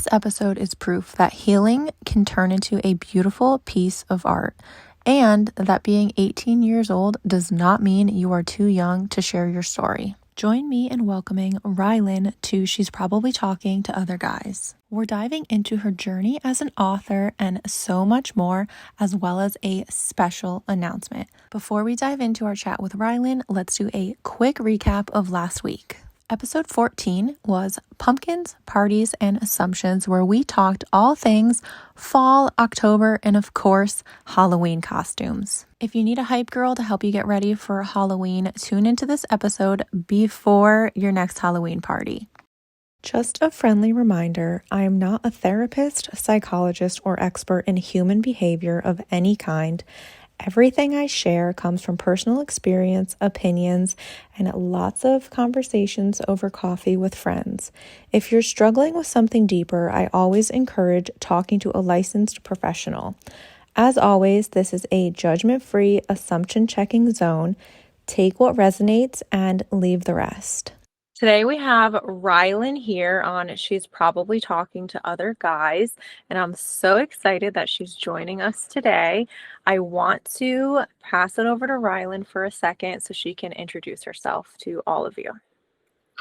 This episode is proof that healing can turn into a beautiful piece of art, and that being 18 years old does not mean you are too young to share your story. Join me in welcoming Rylin to She's Probably Talking to Other Guys. We're diving into her journey as an author and so much more, as well as a special announcement. Before we dive into our chat with Rylin, let's do a quick recap of last week. Episode 14 was Pumpkins, Parties, and Assumptions, where we talked all things fall, October, and of course, Halloween costumes. If you need a hype girl to help you get ready for Halloween, tune into this episode before your next Halloween party. Just a friendly reminder, I am not a therapist, psychologist, or expert in human behavior of any kind. Everything I share comes from personal experience, opinions, and lots of conversations over coffee with friends. If you're struggling with something deeper, I always encourage talking to a licensed professional. As always, this is a judgment-free, assumption-checking zone. Take what resonates and leave the rest. Today we have Rylin here on She's Probably Talking to Other Guys, and I'm so excited that she's joining us today. I want to pass it over to Rylin for a second so she can introduce herself to all of you.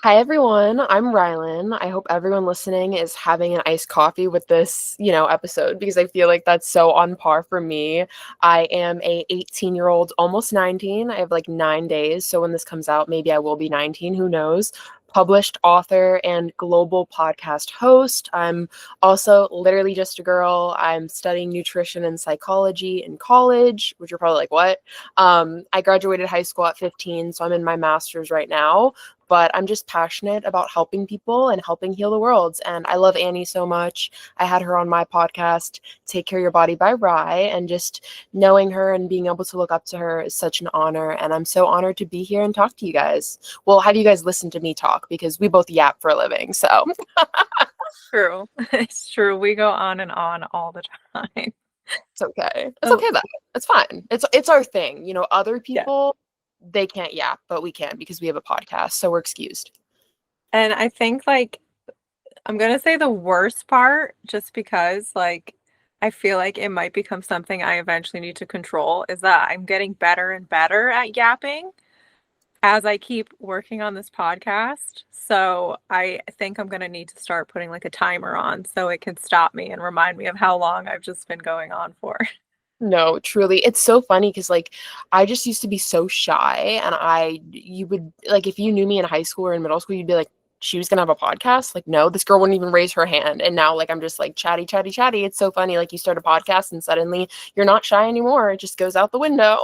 Hi, everyone. I'm Rylin. I hope everyone listening is having an iced coffee with this, episode, because I feel like that's so on par for me. I am a 18-year-old, almost 19. I have like 9 days. So when this comes out, maybe I will be 19. Who knows? Published author and global podcast host. I'm also literally just a girl. I'm studying nutrition and psychology in college, which you're probably like, what? I graduated high school at 15, so I'm in my master's right now. But I'm just passionate about helping people and helping heal the world. And I love Annie so much. I had her on my podcast, Take Care of Your Body by Rye, and just knowing her and being able to look up to her is such an honor. And I'm so honored to be here and talk to you guys. Well, have you guys listened to me talk, because we both yap for a living. So True. It's true. We go on and on all the time. it's okay. It's okay though. It's fine. It's our thing. Other people, they can't yap, but we can because we have a podcast. So we're excused. And I think I'm going to say the worst part, just because I feel like it might become something I eventually need to control, is that I'm getting better and better at yapping as I keep working on this podcast. So I think I'm going to need to start putting a timer on so it can stop me and remind me of how long I've just been going on for. No, truly. It's so funny because I just used to be so shy, and you would if you knew me in high school or in middle school, you'd be like, she was gonna have a podcast? No, this girl wouldn't even raise her hand. And now I'm just chatty, chatty, chatty. It's so funny. You start a podcast and suddenly you're not shy anymore. It just goes out the window.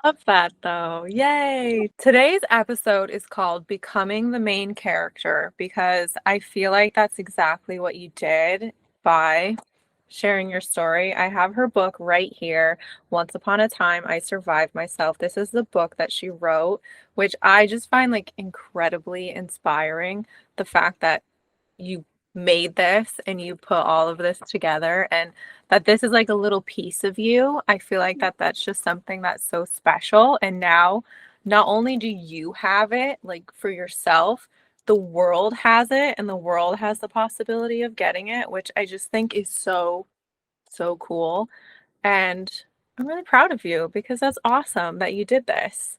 Love that though. Yay. Today's episode is called Becoming the Main Character, because I feel like that's exactly what you did by sharing your story. I have her book right here, Once Upon a Time I Survived Myself. This is the book that she wrote, which I just find incredibly inspiring. The fact that you made this and you put all of this together, and that this is a little piece of you. I feel like that's just something that's so special. And now not only do you have it for yourself, the world has it, and the world has the possibility of getting it, which I just think is so, so cool. And I'm really proud of you, because that's awesome that you did this.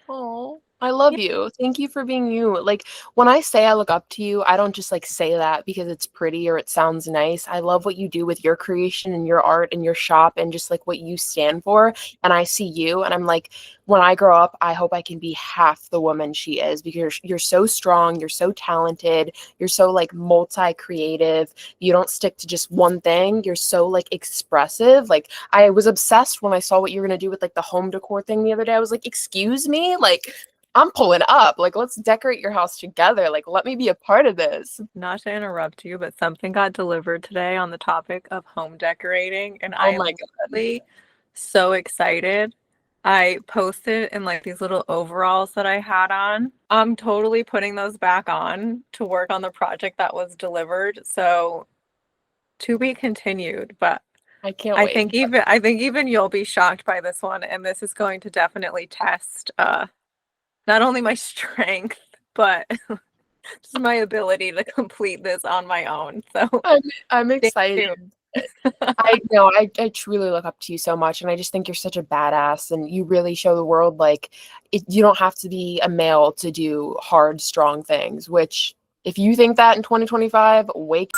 Oh, I love you. Thank you for being you. When I say I look up to you, I don't just say that because it's pretty or it sounds nice. I love what you do with your creation and your art and your shop and just what you stand for. And I see you and I'm when I grow up, I hope I can be half the woman she is, because you're so strong, you're so talented, you're so multi-creative. You don't stick to just one thing. You're so expressive. I was obsessed when I saw what you were going to do with the home decor thing the other day. I was like, excuse me? I'm pulling up. Let's decorate your house together. Let me be a part of this. Not to interrupt you, but something got delivered today on the topic of home decorating, and Oh my God. really so excited. I posted in these little overalls that I had on. I'm totally putting those back on to work on the project that was delivered. So to be continued, but I can't wait. I think even you'll be shocked by this one, and this is going to definitely test not only my strength, but Just my ability to complete this on my own. So I'm thank excited. you. I know I truly look up to you so much, and I just think you're such a badass, and you really show the world like you don't have to be a male to do hard, strong things. Which, if you think that in 2025, wake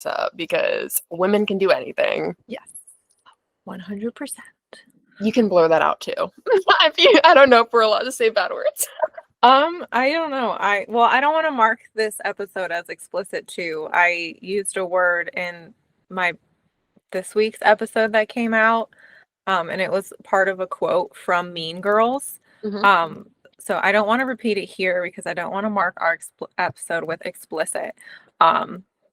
up because women can do anything. Yes, 100%. You can blur that out too. I don't know if we're allowed to say bad words. I don't know. I don't want to mark this episode as explicit too. I used a word in my this week's episode that came out, and it was part of a quote from Mean Girls. Mhm. Um, so I don't want to repeat it here because I don't want to mark our episode with explicit.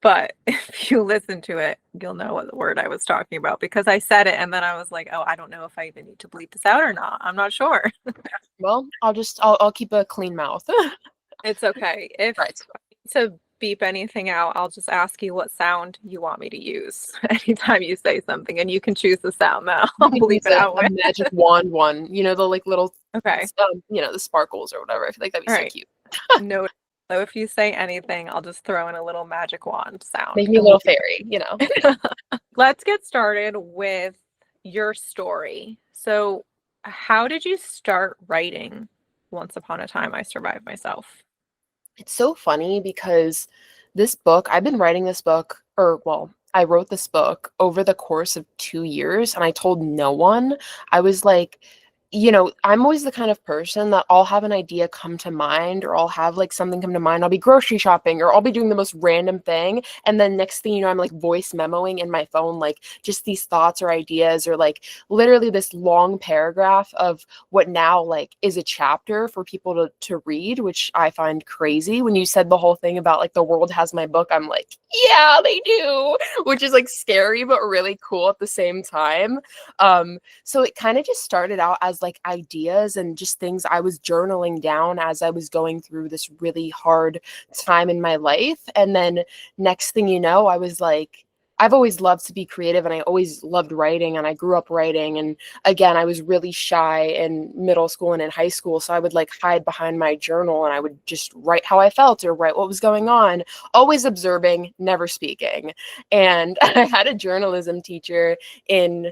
But if you listen to it, you'll know what the word I was talking about because I said it and then I was like, oh, I don't know if I even need to bleep this out or not. I'm not sure. Well, I'll keep a clean mouth. It's okay. If Right. I need to beep anything out, I'll just ask you what sound you want me to use anytime you say something, and you can choose the sound that You I'll can bleep use it out a with. magic wand one, the like little, Okay. the sparkles or whatever. I feel like that'd be All so right. cute. No. So if you say anything, I'll just throw in a little magic wand sound. Make me a And little fairy. let's get started with your story. So, how did you start writing Once Upon a Time I Survived Myself? It's so funny because I've been writing this book, or well, I wrote this book over the course of 2 years, and I told no one. I was like, I'm always the kind of person that I'll have an idea come to mind, or I'll have like something come to mind. I'll be grocery shopping, or I'll be doing the most random thing. And then next thing you know, I'm like voice memoing in my phone, like just these thoughts or ideas, or like literally this long paragraph of what now like is a chapter for people to read, which I find crazy. When you said the whole thing about like the world has my book, I'm like, yeah, they do, which is like scary, but really cool at the same time. So it kind of just started out as like ideas and just things I was journaling down as I was going through this really hard time in my life. And then next thing you know, I was like, I've always loved to be creative and I always loved writing and I grew up writing. And again, I was really shy in middle school and in high school. So I would like hide behind my journal and I would just write how I felt or write what was going on, always observing, never speaking. And I had a journalism teacher in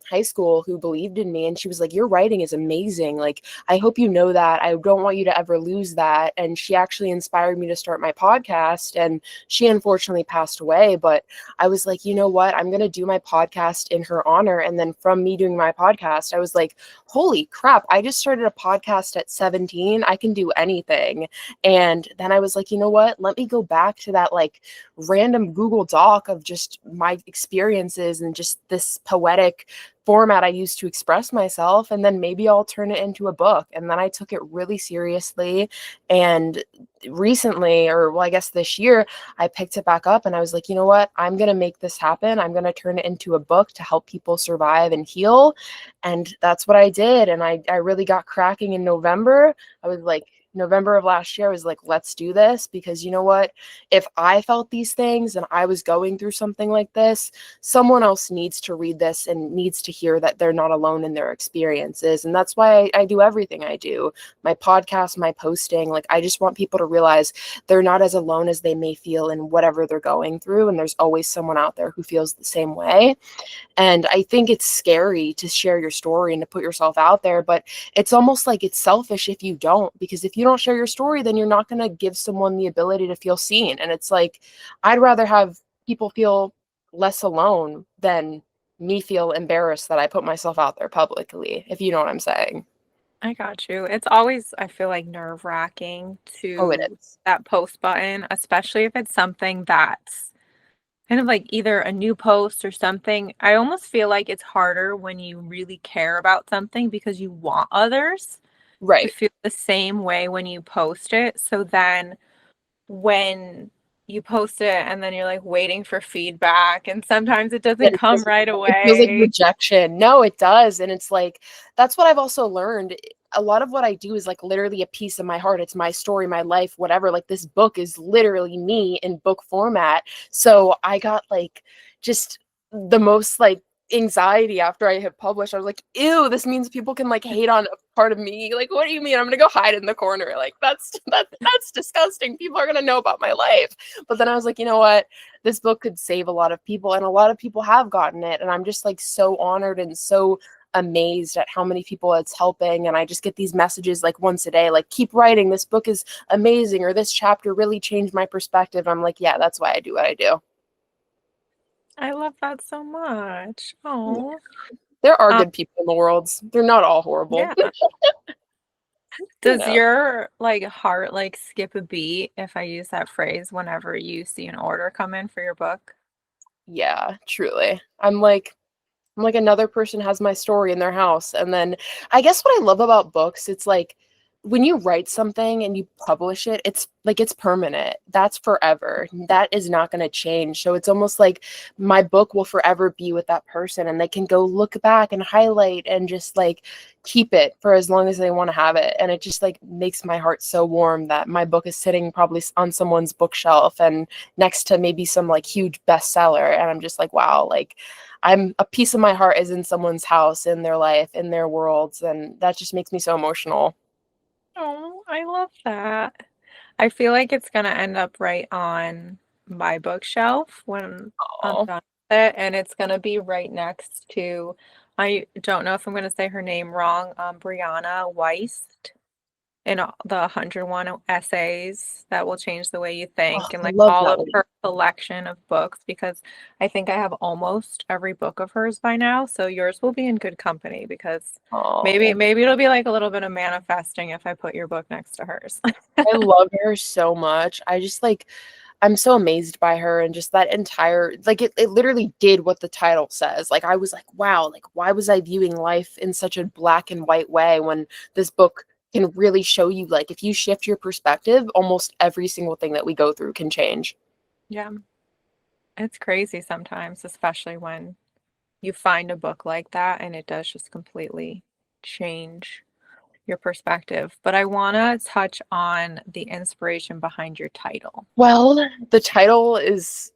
high school who believed in me, and she was like, your writing is amazing, like I hope you know that, I don't want you to ever lose that. And she actually inspired me to start my podcast, and she unfortunately passed away, but I was like, you know what, I'm going to do my podcast in her honor. And then from me doing my podcast, I was like, holy crap, I just started a podcast at 17, I can do anything. And then I was like, you know what, let me go back to that like random Google Doc of just my experiences and just this poetic format I used to express myself, and then maybe I'll turn it into a book. And then I took it really seriously, and recently, or well, I guess this year, I picked it back up and I was like, you know what, I'm going to make this happen. I'm going to turn it into a book to help people survive and heal. And that's what I did. And I really got cracking in November. I was like, November of last year, I was like, let's do this, because you know what? If I felt these things and I was going through something like this, someone else needs to read this and needs to hear that they're not alone in their experiences. And that's why I do everything I do. My podcast, my posting, like I just want people to realize they're not as alone as they may feel in whatever they're going through. And there's always someone out there who feels the same way. And I think it's scary to share your story and to put yourself out there, but it's almost like it's selfish if you don't, because if you don't share your story, then you're not going to give someone the ability to feel seen. And it's like, I'd rather have people feel less alone than me feel embarrassed that I put myself out there publicly, if you know what I'm saying. I got you. It's always, I feel like, nerve-wracking Oh, it to is. that post button, especially if it's something that's kind of like either a new post or something. I almost feel like it's harder when you really care about something because you want others to Right. feel the same way when you post it. So then when you post it and then you're like waiting for feedback and sometimes it And doesn't it come feels, right it feels like away. rejection. No, it does. And it's like, that's what I've also learned. A lot of what I do is like literally a piece of my heart. It's my story, my life, whatever. Like this book is literally me in book format. So I got like just the most like anxiety after I hit publish. I was like, ew, this means people can like hate on a part of me. Like, what do you mean? I'm gonna go hide in the corner. Like, that's disgusting. People are gonna know about my life. But then I was like, you know what? This book could save a lot of people, and a lot of people have gotten it. And I'm just like so honored and so amazed at how many people it's helping. And I just get these messages like once a day, like, keep writing, this book is amazing, or this chapter really changed my perspective. I'm like, yeah, that's why I do what I do. I love that so much. Oh, There are good people in the world. They're not all horrible. yeah. You Does know. your like heart like skip a beat if I use that phrase whenever you see an order come in for your book? Yeah, truly. I'm like another person has my story in their house. And then I guess what I love about books, it's like when you write something and you publish it, it's like it's permanent. That's forever. That is not going to change. So it's almost like my book will forever be with that person, and they can go look back and highlight and just like keep it for as long as they want to have it. And it just like makes my heart so warm that my book is sitting probably on someone's bookshelf and next to maybe some like huge bestseller. And I'm just like, wow, like I'm a piece of my heart is in someone's house, in their life, in their worlds, and that just makes me so emotional. Oh, I love that. I feel like it's gonna end up right on my bookshelf when I'm Oh, done with it, and it's gonna be right next to, I don't know if I'm gonna say her name wrong, Brianna Weist, in the 101 essays that will change the way you think, and I like love all that of lady. her collection of books, because I think I have almost every book of hers by now, so yours will be in good company because maybe Oh, maybe it'll be like a little bit of manifesting if I put your book next to hers. I love her so much. I just like I'm so amazed by her, and just that entire like it literally did what the title says. Like I was like, wow, like why was I viewing life in such a black and white way when this book can really show you like if you shift your perspective, almost every single thing that we go through can change. Yeah, it's crazy sometimes, especially when you find a book like that and it does just completely change your perspective. But I want to touch on the inspiration behind your title. Well, the title is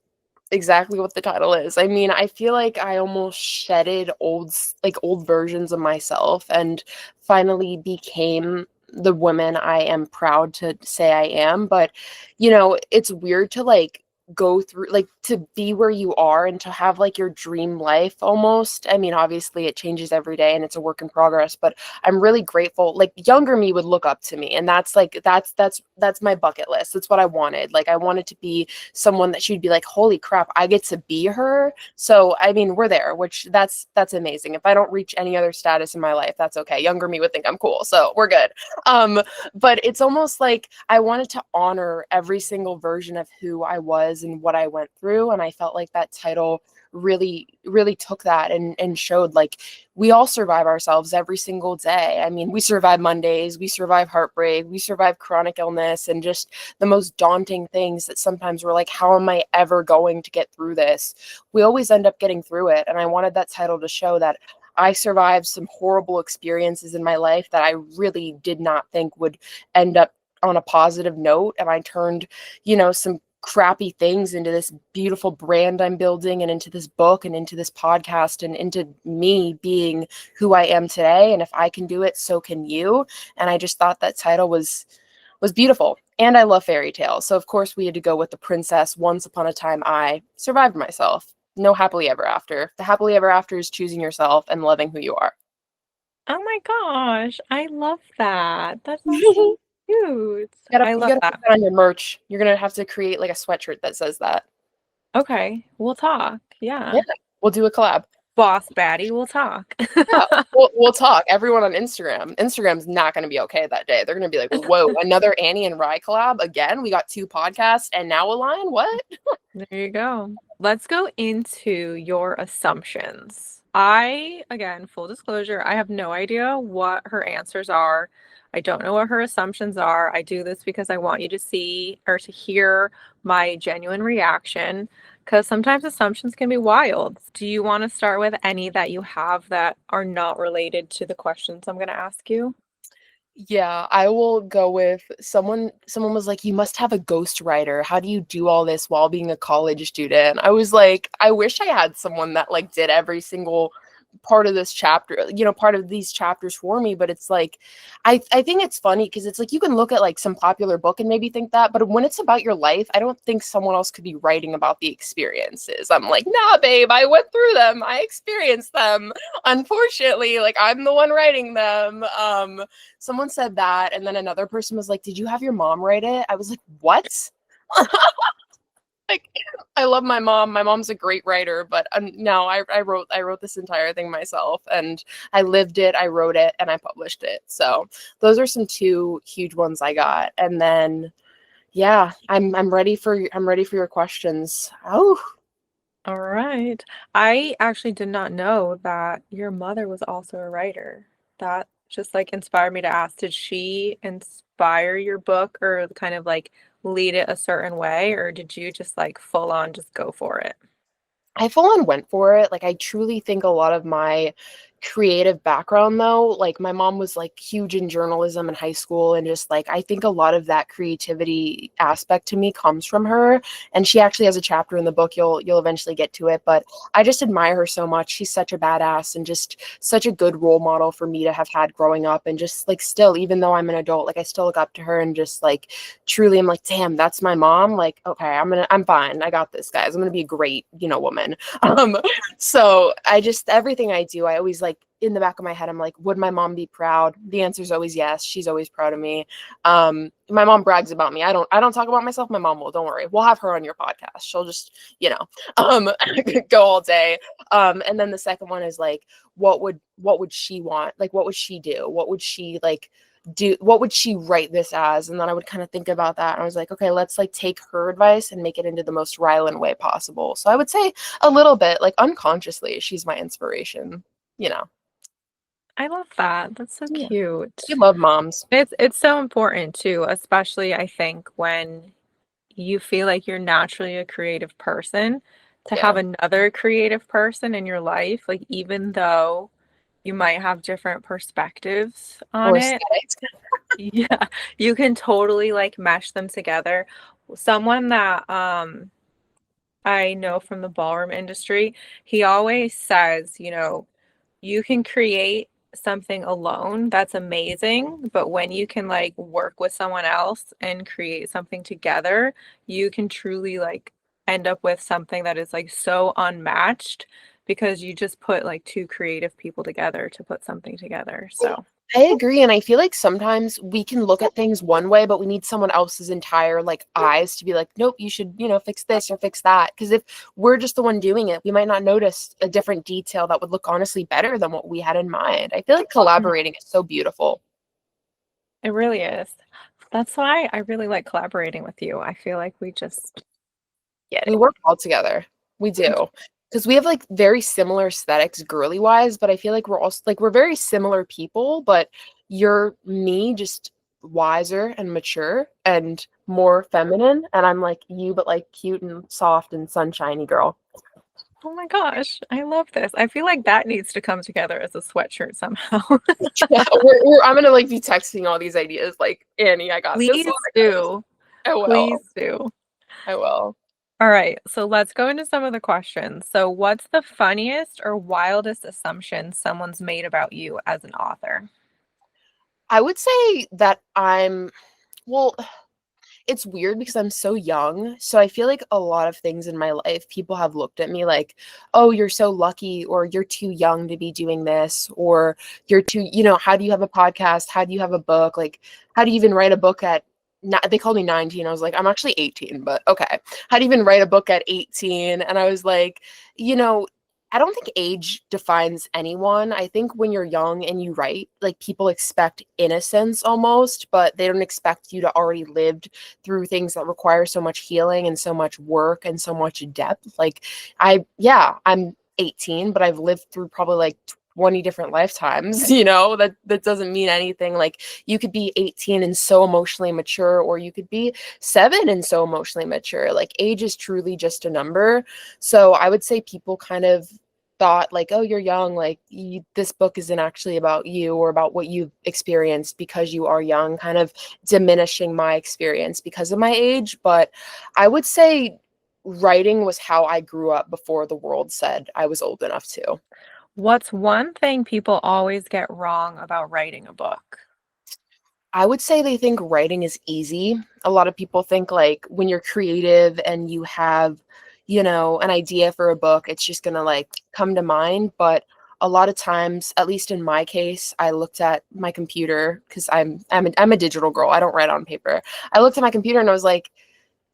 exactly what the title is. I mean, I feel like I almost shedded old versions of myself and finally became the woman I am proud to say I am. But, it's weird to like go through like to be where you are and to have like your dream life almost. I mean, obviously it changes every day and it's a work in progress, but I'm really grateful. Like younger me would look up to me, and that's like that's my bucket list. That's what I wanted. Like I wanted to be someone that she'd be like, holy crap, I get to be her. So I mean, we're there, which that's amazing. If I don't reach any other status in my life, that's okay. Younger me would think I'm cool, so we're good. um but it's almost like I wanted to honor every single version of who I was and what I went through, and I felt like that title really took that and showed like we all survive ourselves every single day. I mean, we survive Mondays, we survive heartbreak, we survive chronic illness, and just the most daunting things that sometimes we're like, how am I ever going to get through this? We always end up getting through it. And I wanted that title to show that I survived some horrible experiences in my life that I really did not think would end up on a positive note. And I turned, some crappy things into this beautiful brand I'm building, and into this book, and into this podcast, and into me being who I am today. And if I can do it, so can you. And I just thought that title was beautiful. And I love fairy tales. So of course we had to go with the princess. Once upon a time I survived myself. No happily ever after. The happily ever after is choosing yourself and loving who you are. Oh my gosh, I love that. That sounds so you cute. gotta I you love gotta put that. that on your merch. You're gonna have to create like a sweatshirt that says that. Okay, we'll talk. Yeah. Yeah. We'll do a collab. Boss baddie, we'll talk. Yeah, we'll talk. Everyone on Instagram. Instagram's not going to be okay that day. They're going to be like, "Whoa, another Annie and Rye collab again? We got two podcasts and now a line? What?" There you go. Let's go into your assumptions. Again, full disclosure, I have no idea what her answers are. I don't know what her assumptions are. I do this because I want you to see or to hear my genuine reaction, because sometimes assumptions can be wild. Do you want to start with any that you have that are not related to the questions I'm going to ask you? Yeah, I will go with someone was like, you must have a ghostwriter. How do you do all this while being a college student? I was like, I wish I had someone that like did every single part of this chapter, part of these chapters for me. But it's like, I think it's funny because it's like you can look at like some popular book and maybe think that, but when it's about your life, I don't think someone else could be writing about the experiences. I'm like, nah, babe, I went through them. I experienced them. Unfortunately, like I'm the one writing them. Someone said that, and then another person was like, did you have your mom write it? I was like, what? Like, I love my mom. My mom's a great writer, but no, I wrote this entire thing myself, and I lived it, I wrote it, and I published it. So those are some two huge ones I got. And then yeah, I'm ready for your questions. Oh, All right. I actually did not know that your mother was also a writer. That just like inspired me to ask, did she inspire your book or kind of like lead it a certain way, or did you just like full on just go for it? I full on went for it. Like I truly think a lot of my creative background though, like my mom was like huge in journalism in high school, and just like I think a lot of that creativity aspect to me comes from her. And she actually has a chapter in the book. You'll eventually get to it, but I just admire her so much. She's such a badass and just such a good role model for me to have had growing up, and just like still, even though I'm an adult, like I still look up to her and just like truly I'm like, damn, that's my mom. Like, okay, I'm fine. I got this, guys. I'm gonna be a great, woman. Um, so I just everything I do, I always like in the back of my head, I'm like, would my mom be proud? The answer is always yes. She's always proud of me. My mom brags about me. I don't talk about myself. My mom will. Don't worry. We'll have her on your podcast. She'll just, um, go all day. And then the second one is like, what would she want? Like, what would she do? What would she like? What would she write this as? And then I would kind of think about that, and I was like, okay, let's like take her advice and make it into the most rylin way possible. So I would say a little bit like unconsciously she's my inspiration. you know I love that. That's so yeah, you cute. love moms. It's so important too, especially I think when you feel like you're naturally a creative person, to have Yeah, another creative person in your life, like even though you might have different perspectives on or it, aesthetics. yeah, you can totally like mesh them together. Someone that I know from the ballroom industry, he always says, you can create something alone that's amazing, but when you can like work with someone else and create something together, you can truly like end up with something that is like so unmatched because you just put like two creative people together to put something together. So, I agree, and I feel like sometimes we can look at things one way, but we need someone else's entire like eyes to be like, nope, you should, fix this or fix that. Because if we're just the one doing it, we might not notice a different detail that would look honestly better than what we had in mind. I feel like mhm, collaborating is so beautiful. it really is. That's why I really like collaborating with you. I feel like we just get We it. work well together. We do. Because we have like very similar aesthetics girly wise, but I feel like we're also like we're very similar people, but you're me just wiser and mature and more feminine. And I'm like you, but like cute and soft and sunshiny girl. Oh my gosh, I love this. I feel like that needs to come together as a sweatshirt somehow. Yeah, I'm gonna like be texting all these ideas like Annie, I got this Please one. do. I Please will. do. I will. All right, so let's go into some of the questions. So, what's the funniest or wildest assumption someone's made about you as an author? I would say that well, it's weird because I'm so young. So I feel like a lot of things in my life, people have looked at me like, oh, you're so lucky, or you're too young to be doing this, or you're too, how do you have a podcast? How do you have a book? Like, how do you even write a book at, they called me 19. I was like, I'm actually 18, but okay. How do you even write a book at 18? And I was like, you know, I don't think age defines anyone. I think when you're young and you write, like people expect innocence almost, but they don't expect you to already lived through things that require so much healing and so much work and so much depth. Like I'm 18, but I've lived through probably like 20 different lifetimes, that doesn't mean anything. Like you could be 18 and so emotionally mature, or you could be 7 and so emotionally mature. Like age is truly just a number. So I would say people kind of thought like, oh, you're young, like this book isn't actually about you or about what you've experienced because you are young, kind of diminishing my experience because of my age. But I would say writing was how I grew up before the world said I was old enough to. What's one thing people always get wrong about writing a book? I would say they think writing is easy. A lot of people think like when you're creative and you have, an idea for a book, it's just going to like come to mind. But a lot of times, at least in my case, I looked at my computer because I'm a digital girl. I don't write on paper. I looked at my computer and I was like,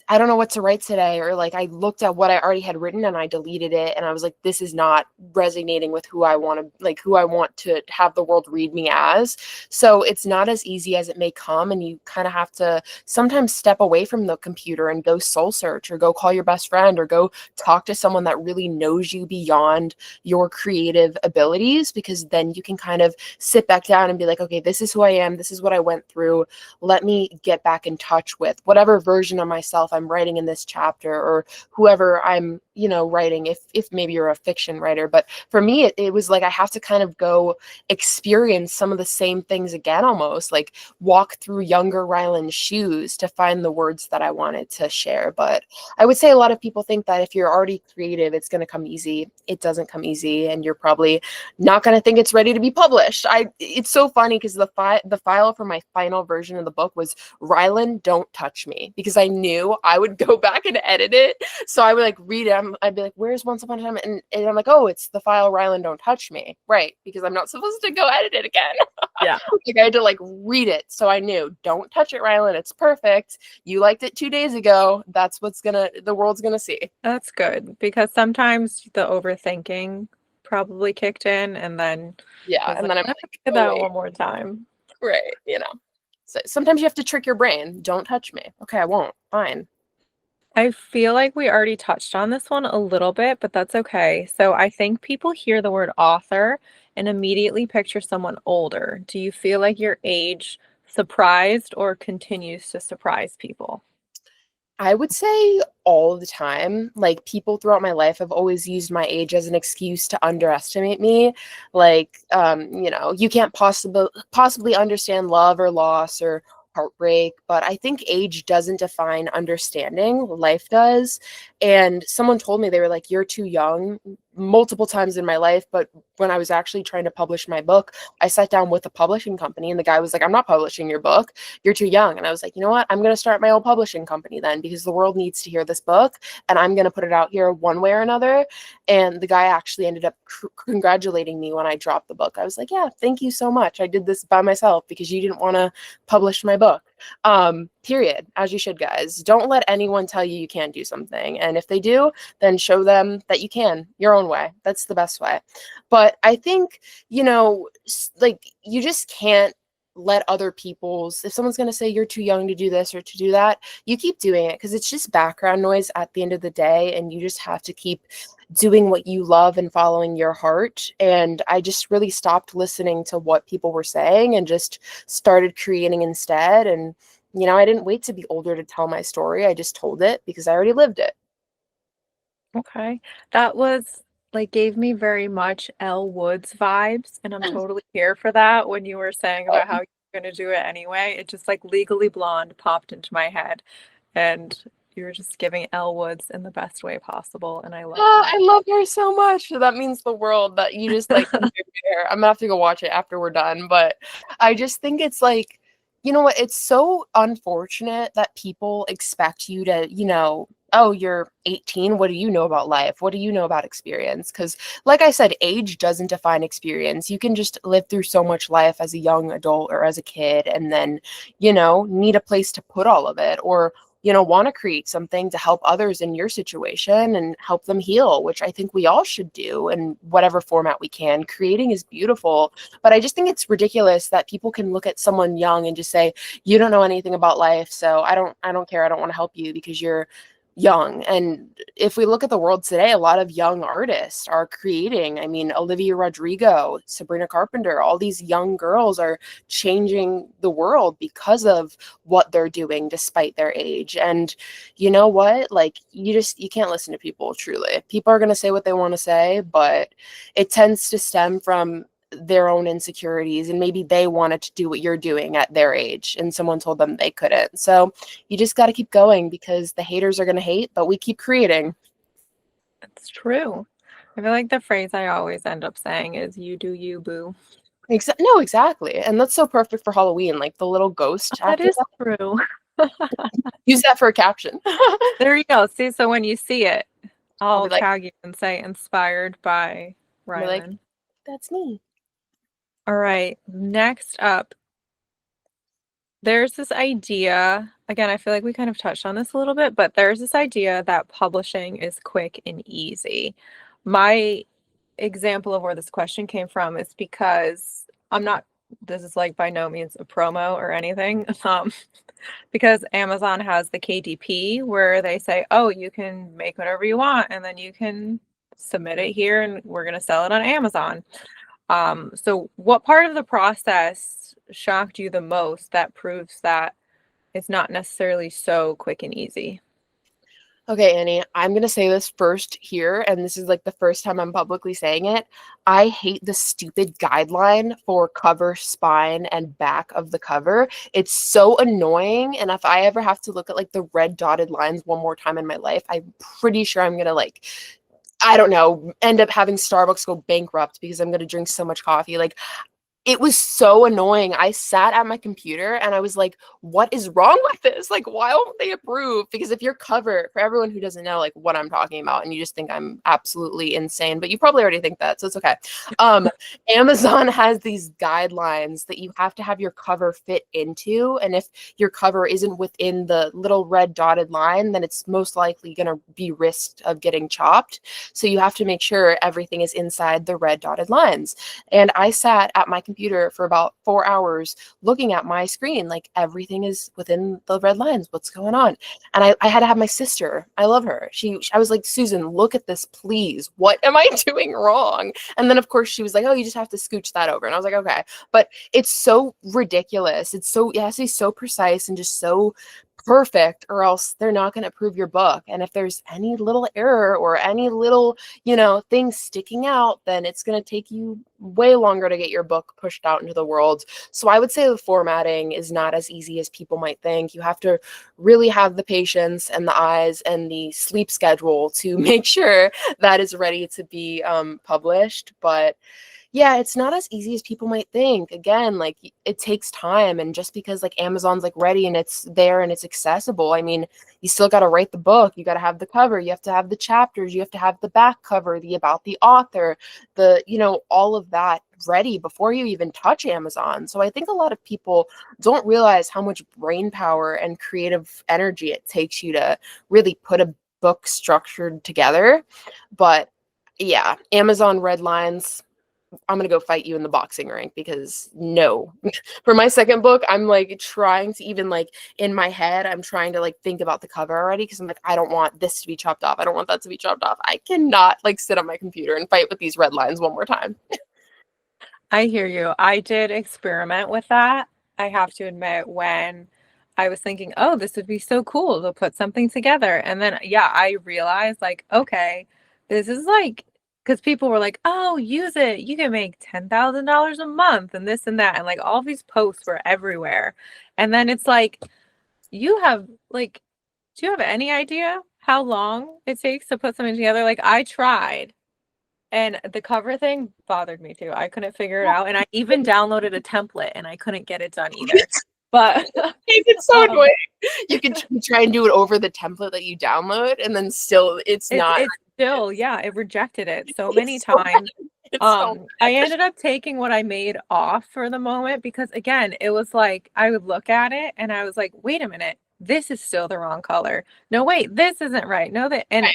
I don't know what to write today. Or like I looked at what I already had written and I deleted it. And I was like, this is not resonating with who I want to, like who I want to have the world read me as. So it's not as easy as it may come. And you kind of have to sometimes step away from the computer and go soul search or go call your best friend or go talk to someone that really knows you beyond your creative abilities, because then you can kind of sit back down and be like, okay, this is who I am. This is what I went through. Let me get back in touch with whatever version of myself I'm writing in this chapter, or whoever I'm, writing, if maybe you're a fiction writer. But for me, it was like I have to kind of go experience some of the same things again, almost like walk through younger Rylan's shoes to find the words that I wanted to share. But I would say a lot of people think that if you're already creative, it's going to come easy. It doesn't come easy, and you're probably not going to think it's ready to be published. It's so funny because the file for my final version of the book was Rylin, don't touch me, because I knew I would go back and edit it. So I would like read it. I'd be like, where's Once Upon a Time? And I'm like, oh, it's the file Rylin, don't touch me. Right. Because I'm not supposed to go edit it again. Yeah. Like I had to like read it. So I knew, don't touch it, Rylin. It's perfect. You liked it 2 days ago. That's the world's gonna see. That's good because sometimes the overthinking probably kicked in and then Yeah. was And like, then I'm let me like, do oh that wait. one more time. Right. So sometimes you have to trick your brain. Don't touch me. Okay, I won't. Fine. I feel like we already touched on this one a little bit, but that's okay. So I think people hear the word author and immediately picture someone older. Do you feel like your age surprised or continues to surprise people? I would say all the time. Like people throughout my life have always used my age as an excuse to underestimate me. Like, you can't possibly understand love or loss or heartbreak, but I think age doesn't define understanding. Life does. And someone told me, they were like, "You're too young," multiple times in my life. But when I was actually trying to publish my book, I sat down with a publishing company, and the guy was like, "I'm not publishing your book. You're too young." And I was like, you know what? I'm going to start my own publishing company then, because the world needs to hear this book and I'm going to put it out here one way or another. And the guy actually ended up congratulating me when I dropped the book. I was like, yeah, thank you so much. I did this by myself because you didn't want to publish my book. Period. As you should, guys. Don't let anyone tell you you can't do something. And if they do, then show them that you can your own way. That's the best way. But I think, like you just can't let other people's, if someone's going to say you're too young to do this or to do that, you keep doing it, because it's just background noise at the end of the day, and you just have to keep doing what you love and following your heart. And I just really stopped listening to what people were saying and just started creating instead. And I didn't wait to be older to tell my story. I just told it because I already lived it. Okay. That was like gave me very much Elle Woods vibes, and I'm totally here for that when you were saying about how you're going to do it anyway. It just like Legally Blonde popped into my head, and you were just giving Elle Woods in the best way possible, and I love that. I love her so much. That means the world that you just like compare. I'm gonna have to go watch it after we're done. But I just think it's like, you know what? It's so unfortunate that people expect you to, oh, you're 18. What do you know about life? What do you know about experience? Because, like I said, age doesn't define experience. You can just live through so much life as a young adult or as a kid, and then, need a place to put all of it, or want to create something to help others in your situation and help them heal, which I think we all should do in whatever format we can. Creating is beautiful, but I just think it's ridiculous that people can look at someone young and just say, you don't know anything about life, so I don't care. I don't want to help you because you're young. And if we look at the world today, a lot of young artists are creating. I mean, Olivia Rodrigo, Sabrina Carpenter, all these young girls are changing the world because of what they're doing despite their age. And you know what? Like, you can't listen to people, truly. People are going to say what they want to say, but it tends to stem from their own insecurities, and maybe they wanted to do what you're doing at their age and someone told them they couldn't. So you just got to keep going because the haters are going to hate, but we keep creating. It's true. I feel like the phrase I always end up saying is "you do you, boo." No, exactly. And that's so perfect for Halloween, like the little ghost That after is that. true. Use that for a caption. There you go. See, so when you see it, I'll I'll be like, tag you and say inspired by I'll be like, rylin. that's me. All right. Next up, there's this idea. Again, I feel like we kind of touched on this a little bit, but there's this idea that publishing is quick and easy. My example of where this question came from is because this is like by no means a promo or anything. Because Amazon has the KDP where they say, oh, you can make whatever you want and then you can submit it here and we're going to sell it on Amazon. So what part of the process shocked you the most that proves that it's not necessarily so quick and easy? Okay, Annie, I'm going to say this first here, and this is like the first time I'm publicly saying it. I hate the stupid guideline for cover, spine, and back of the cover. It's so annoying, and if I ever have to look at like the red dotted lines one more time in my life, I'm pretty sure I'm going to like, I don't know, end up having Starbucks go bankrupt because I'm going to drink so much coffee. Like, it was so annoying. I sat at my computer and I was like, what is wrong with this? Like, why won't they approve? Because if your cover, for everyone who doesn't know like what I'm talking about, and you just think I'm absolutely insane, but you probably already think that, so it's okay. Amazon has these guidelines that you have to have your cover fit into. And if your cover isn't within the little red dotted line, then it's most likely going to be risked of getting chopped. So you have to make sure everything is inside the red dotted lines. And I sat at my computer for about 4 hours looking at my screen, like everything is within the red lines. What's going on? And I had to have my sister. I love her. I was like, Susan, look at this, please. What am I doing wrong? And then of course she was like, oh, you just have to scooch that over. And I was like, okay. But it's so ridiculous. It has to be so precise and just so perfect, or else they're not going to approve your book. And if there's any little error or any little, thing sticking out, then it's going to take you way longer to get your book pushed out into the world. So I would say the formatting is not as easy as people might think. You have to really have the patience and the eyes and the sleep schedule to make sure that is ready to be published. But yeah, it's not as easy as people might think. Again, like it takes time, and just because like Amazon's like ready and it's there and it's accessible, I mean, you still got to write the book, you got to have the cover, you have to have the chapters, you have to have the back cover, the about the author, all of that ready before you even touch Amazon. So I think a lot of people don't realize how much brain power and creative energy it takes you to really put a book structured together. But yeah, Amazon red lines, I'm gonna go fight you in the boxing ring, because no. For my second book, I'm like trying to even like in my head, I'm trying to like think about the cover already, because I'm like, I don't want this to be chopped off. I don't want that to be chopped off. I cannot like sit on my computer and fight with these red lines one more time. I hear you. I did experiment with that. I have to admit, when I was thinking, oh, this would be so cool to put something together. And then, yeah, I realized, like, okay, this is like, because people were like, oh, use it. You can make $10,000 a month and this and that. And like all these posts were everywhere. And then it's like, you have, like, do you have any idea how long it takes to put something together? Like, I tried. And the cover thing bothered me too. I couldn't figure it out. And I even downloaded a template and I couldn't get it done either. But It's so um, annoying. You can try and do it over the template that you download, and then still it's not. it's still, yeah, it rejected it so many It's so times. It's so I ended up taking what I made off for the moment, because again, it was like I would look at it and I was like, wait a minute, this is still the wrong color. No, wait, this isn't right. No, that, and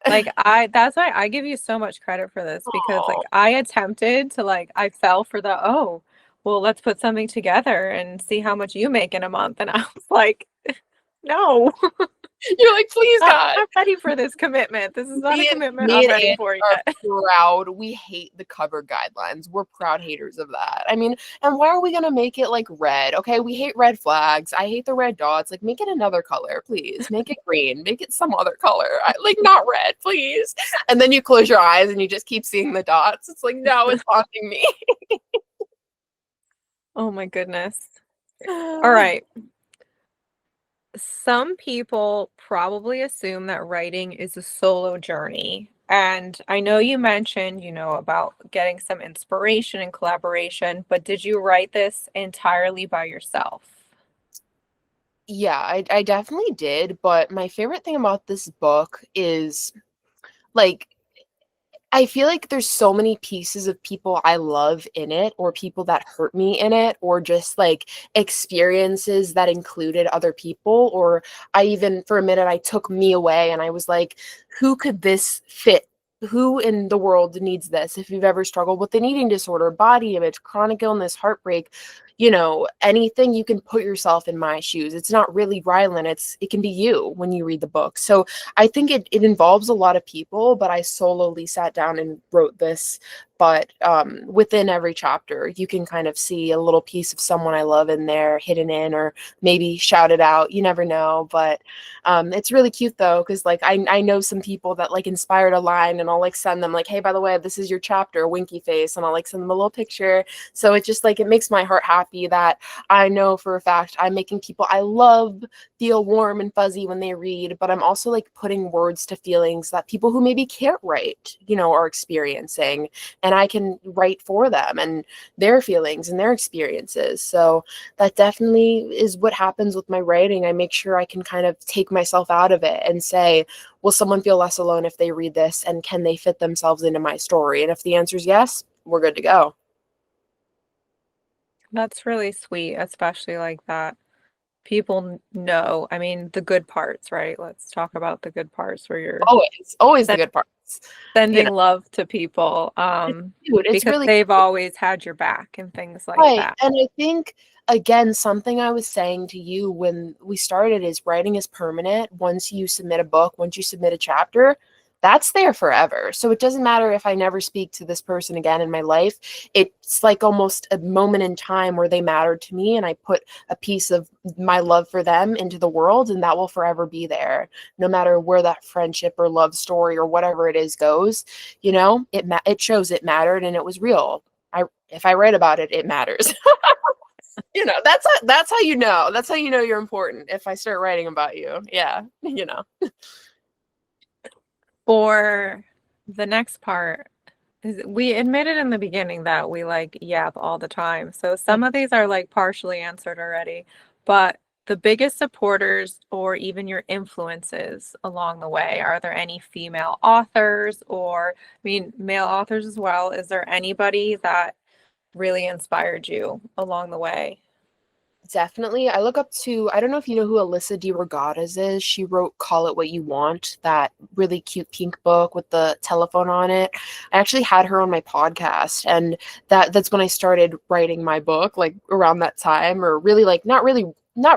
right. like that's why I give you so much credit for this, because like Oh. I attempted to, like, I fell for the, oh, well, let's put something together and see how much you make in a month. And I was like, no. You're like, please, God. I'm ready for this commitment. This is not a commitment Me I'm and ready Andy for are yet. proud. We hate the cover guidelines. We're proud haters of that. I mean, and why are we gonna make it like red? Okay, we hate red flags. I hate the red dots. Like, make it another color, please. Make it green. Make it some other color. Like, not red, please. And then you close your eyes and you just keep seeing the dots. It's like, no, it's haunting me. Oh my goodness. All right. Some people probably assume that writing is a solo journey. And I know you mentioned, about getting some inspiration and collaboration, but did you write this entirely by yourself? Yeah, I definitely did. But my favorite thing about this book is like I feel like there's so many pieces of people I love in it, or people that hurt me in it, or just like experiences that included other people. Or I even, for a minute, I took me away and I was like, who could this fit? Who in the world needs this? If you've ever struggled with an eating disorder, body image, chronic illness, heartbreak, anything, you can put yourself in my shoes. It's not really Rylan, it can be you when you read the book. So I think it involves a lot of people, but I solely sat down and wrote this. But within every chapter, you can kind of see a little piece of someone I love in there hidden in, or maybe shout it out. You never know. But it's really cute though, because like I know some people that like inspired a line, and I'll like send them like, hey, by the way, this is your chapter, winky face, and I'll like send them a little picture. So it just like it makes my heart happy that I know for a fact I'm making people I love feel warm and fuzzy when they read, but I'm also like putting words to feelings that people who maybe can't write, are experiencing, and I can write for them and their feelings and their experiences. So that definitely is what happens with my writing. I make sure I can kind of take myself out of it and say, will someone feel less alone if they read this, and can they fit themselves into my story? And if the answer is yes, we're good to go. That's really sweet, especially like that. People know, I mean, the good parts, right? Let's talk about the good parts where you're Always the good parts. sending love to people, Dude, it's because really they've always had your back and things like right. that. And I think, again, something I was saying to you when we started is writing is permanent. Once you submit a book, once you submit a chapter, that's there forever. So it doesn't matter if I never speak to this person again in my life. It's like almost a moment in time where they mattered to me, and I put a piece of my love for them into the world, and that will forever be there. No matter where that friendship or love story or whatever it is goes, it shows it mattered and it was real. If I write about it, it matters. That's how you know. That's how you know you're important. If I start writing about you, yeah, For the next part, we admitted in the beginning that we like yap all the time. So some of these are like partially answered already, but the biggest supporters or even your influences along the way, are there any female authors, or I mean male authors as well? Is there anybody that really inspired you along the way? definitely. I look up to, I don't know if you know who Alyssa DeRogatis is. She wrote Call It What You Want, that really cute pink book with the telephone on it. I actually had her on my podcast, and that's when I started writing my book, like around that time, or really like not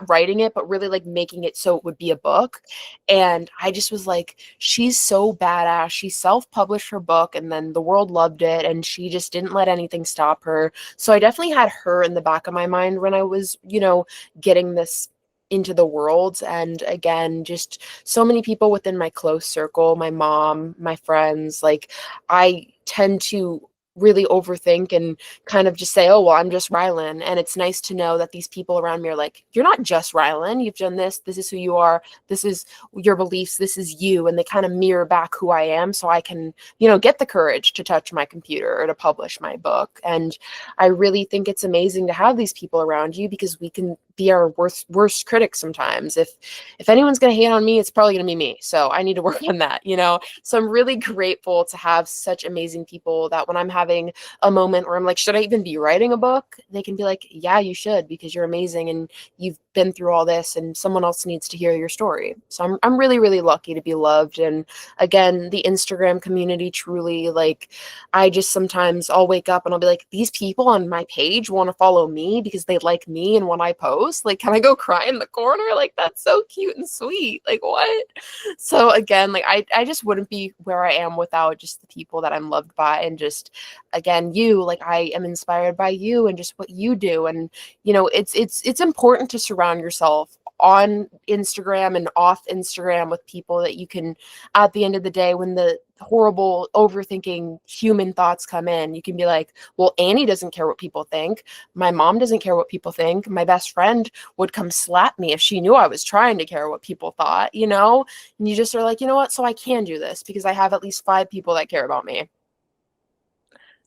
writing it, but really like making it so it would be a book. And I just was like, she's so badass. She self-published her book, and then the world loved it, and she just didn't let anything stop her. So I definitely had her in the back of my mind when I was, getting this into the world. And again, just so many people within my close circle, my mom, my friends, like I tend to really overthink and kind of just say, oh, well, I'm just Rylan. And it's nice to know that these people around me are like, you're not just Rylan. You've done this. This is who you are. This is your beliefs. This is you. And they kind of mirror back who I am, so I can, get the courage to touch my computer or to publish my book. And I really think it's amazing to have these people around you, because we can be our worst critics sometimes. If anyone's going to hate on me, it's probably going to be me. So I need to work on that. So I'm really grateful to have such amazing people that when I'm having having a moment where I'm like, should I even be writing a book? They can be like, yeah, you should, because you're amazing and you've been through all this and someone else needs to hear your story. So I'm really, really lucky to be loved. And again, the Instagram community truly, like, I just sometimes I'll wake up and I'll be like, these people on my page want to follow me because they like me and when I post, like, can I go cry in the corner? Like, that's so cute and sweet. Like, what? So again, like, I just wouldn't be where I am without just the people that I'm loved by. And just, again, you, like, I am inspired by you and just what you do. And, you know, it's important to surround yourself on Instagram and off Instagram with people that you can, at the end of the day, when the horrible overthinking human thoughts come in, you can be like, well, Annie doesn't care what people think. My mom doesn't care what people think. My best friend would come slap me if she knew I was trying to care what people thought, you know? And you just are like, you know what? So I can do this because I have at least 5 people that care about me.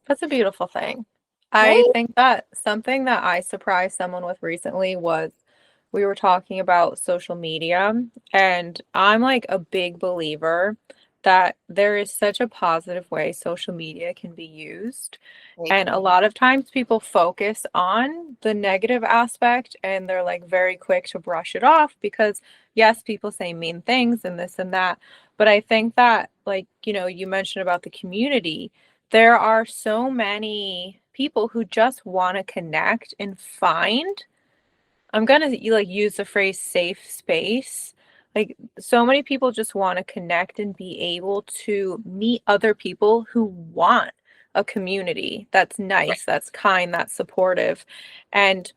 That's a beautiful thing. Right? I think that something that I surprised someone with recently was we were talking about social media, and I'm like a big believer that there is such a positive way social media can be used. I And a agree. lot of times people focus on the negative aspect and they're like very quick to brush it off because, yes, people say mean things and this and that. But I think that, like, you mentioned about the community, there are so many people who just want to connect and find, I'm gonna like use the phrase safe space. Like so many people just want to connect and be able to meet other people who want a community that's Right. nice, that's kind, that's supportive. And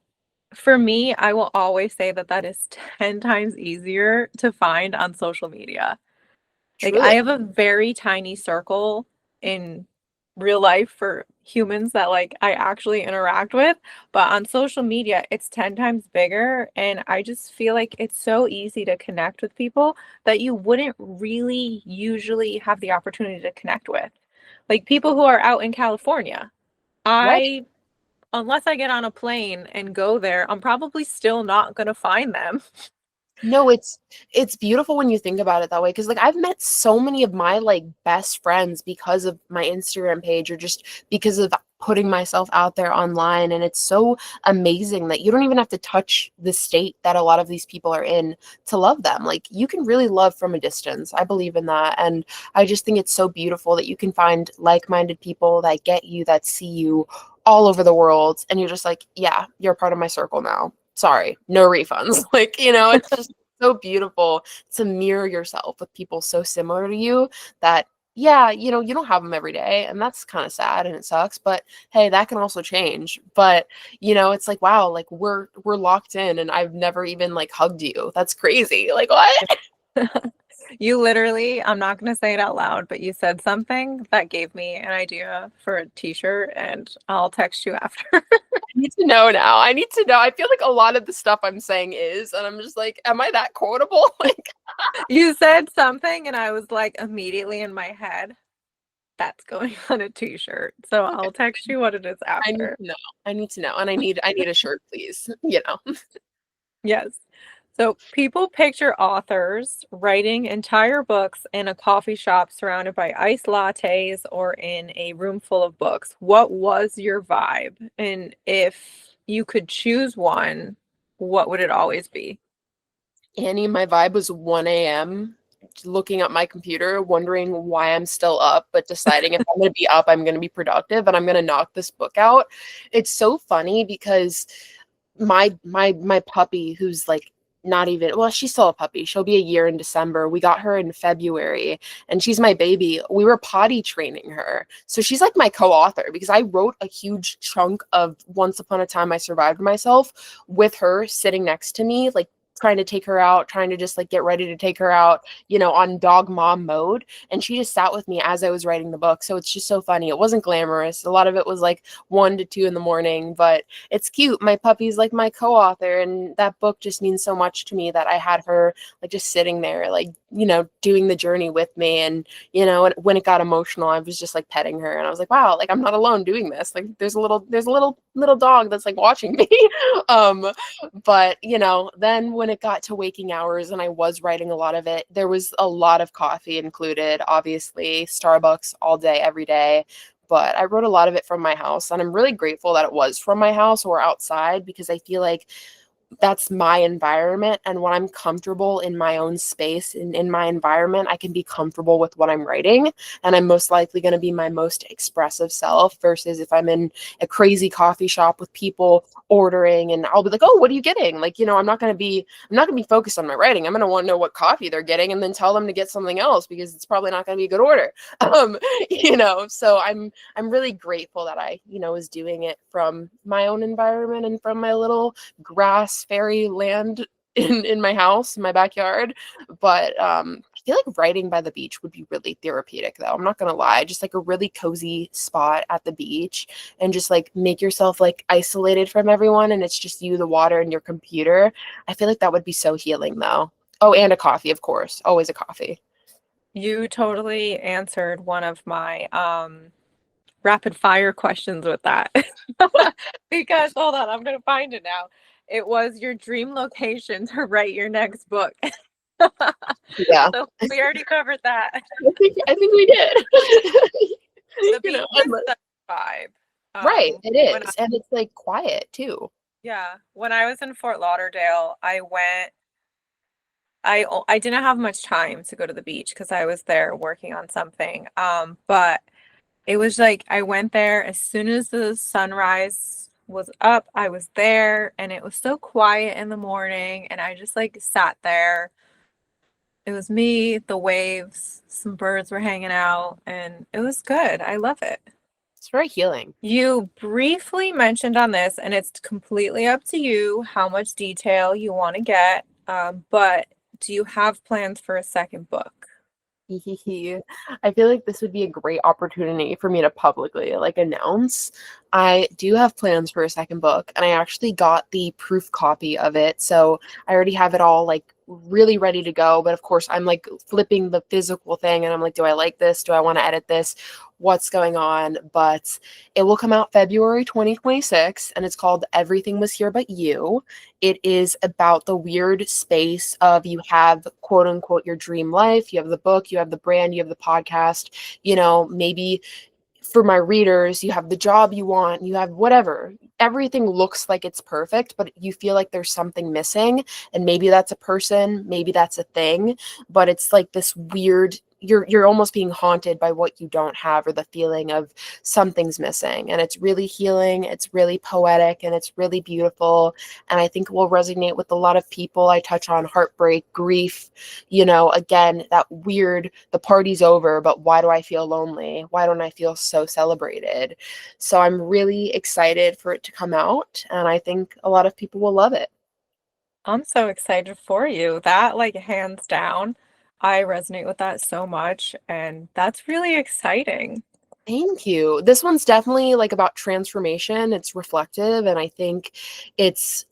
for me, I will always say that that is 10 times easier to find on social media. Like I Truly. have a very tiny circle in real life for humans that like I actually interact with, but on social media it's 10 times bigger and I just feel like it's so easy to connect with people that you wouldn't really usually have the opportunity to connect with. Like people who are out in California. Right. I Unless I get on a plane and go there, I'm probably still not going to find them. No, it's beautiful when you think about it that way because like I've met so many of my like best friends because of my Instagram page or just because of putting myself out there online, and it's so amazing that you don't even have to touch the state that a lot of these people are in to love them. Like you can really love from a distance. I believe in that, and I just think it's so beautiful that you can find like-minded people that get you, that see you all over the world, and you're just like, yeah, you're part of my circle now. Sorry, no refunds. Like, you know, it's just so beautiful to mirror yourself with people so similar to you that, yeah, you know, you don't have them every day, and that's kind of sad and it sucks, but hey, that can also change. But, you know, it's like, wow, like we're locked in and I've never even like hugged you. That's crazy. Like, what? You literally, I'm not going to say it out loud, but you said something that gave me an idea for a t-shirt and I'll text you after. I need to know now. I need to know. I feel like a lot of the stuff I'm saying is, and I'm just like, am I that quotable? Like, You said something and I was like immediately in my head, that's going on a t-shirt. So okay, I'll text you what it is I need after. to know. I need to know. And I need a shirt, please. You know. Yes. So people picture authors writing entire books in a coffee shop surrounded by iced lattes or in a room full of books. What was your vibe? And if you could choose one, what would it always be? Annie, my vibe was 1 a.m. looking at my computer, wondering why I'm still up, but deciding if I'm going to be up, I'm going to be productive and I'm going to knock this book out. It's so funny because my puppy, who's like not even, well, she's still a puppy. She'll be a year in December. We got her in February and she's my baby. We were potty training her. So she's like my co-author because I wrote a huge chunk of Once Upon a Time I Survived Myself with her sitting next to me, like trying to take her out, trying to just like get ready to take her out, you know, on dog mom mode. And she just sat with me as I was writing the book. So it's just so funny. It wasn't glamorous. A lot of it was like 1 to 2 in the morning, but it's cute. My puppy's like my co-author, and that book just means so much to me that I had her like just sitting there, like, you know, doing the journey with me. And, you know, when it got emotional, I was just like petting her and I was like, wow, like I'm not alone doing this. Like there's a little dog that's like watching me. um but you know, then when it got to waking hours and I was writing a lot of it, there was a lot of coffee included, obviously, Starbucks all day, every day. but I wrote a lot of it from my house, and I'm really grateful that it was from my house or outside, because I feel like that's my environment, and when I'm comfortable in my own space and in my environment, I can be comfortable with what I'm writing, and I'm most likely going to be my most expressive self, versus if I'm in a crazy coffee shop with people ordering, and I'll be like, oh, what are you getting? Like, I'm not going to be focused on my writing. I'm going to want to know what coffee they're getting and then tell them to get something else, because it's probably not going to be a good order. um so I'm really grateful that I was doing it from my own environment and from my little grass fairy land in my house, in my backyard. But I feel like writing by the beach would be really therapeutic, though. I'm not gonna lie, just like a really cozy spot at the beach, and just like make yourself like isolated from everyone, and it's just you, the water, and your computer. I feel like that would be so healing, though. Oh, and a coffee, of course, always a coffee. You totally answered one of my rapid fire questions with that. Because hold on, I'm gonna find it now. It was your dream location to write your next book. Yeah. So we already covered that. I think we did. The beach is the vibe. Right, it When is, and it's like quiet too. yeah, when I was in Fort Lauderdale, I didn't have much time to go to the beach because I was there working on something. But it was like I went there as soon as the sunrise was up, I was there, and it was so quiet in the morning, and I just like sat there. It was me, the waves, some birds were hanging out, and it was good. I love it. It's very healing. You briefly mentioned on this, and it's completely up to you how much detail you want to get. But do you have plans for a second book? I feel like this would be a great opportunity for me to publicly like announce. I do have plans for a second book, and I actually got the proof copy of it. So I already have it all like really ready to go. But of course, I'm like flipping the physical thing, and I'm like, do I like this? Do I want to edit this? What's going on? But it will come out February 2026, and it's called Everything Was Here But You. It is about the weird space of, you have quote unquote your dream life, you have the book, you have the brand, you have the podcast, maybe for my readers, you have the job you want, you have whatever. Everything looks like it's perfect, but you feel like there's something missing. And maybe that's a person, maybe that's a thing, but it's like this weird, you're almost being haunted by what you don't have, or the feeling of something's missing. And it's really healing, it's really poetic, and it's really beautiful. And I think it will resonate with a lot of people. I touch on heartbreak, grief, again, that weird, the party's over, but why do I feel lonely? Why don't I feel so celebrated? So I'm really excited for it to come out, and I think a lot of people will love it. I'm so excited for you. That, like, hands down, I resonate with that so much, and that's really exciting. Thank you. This one's definitely like about transformation. It's reflective, and I think it's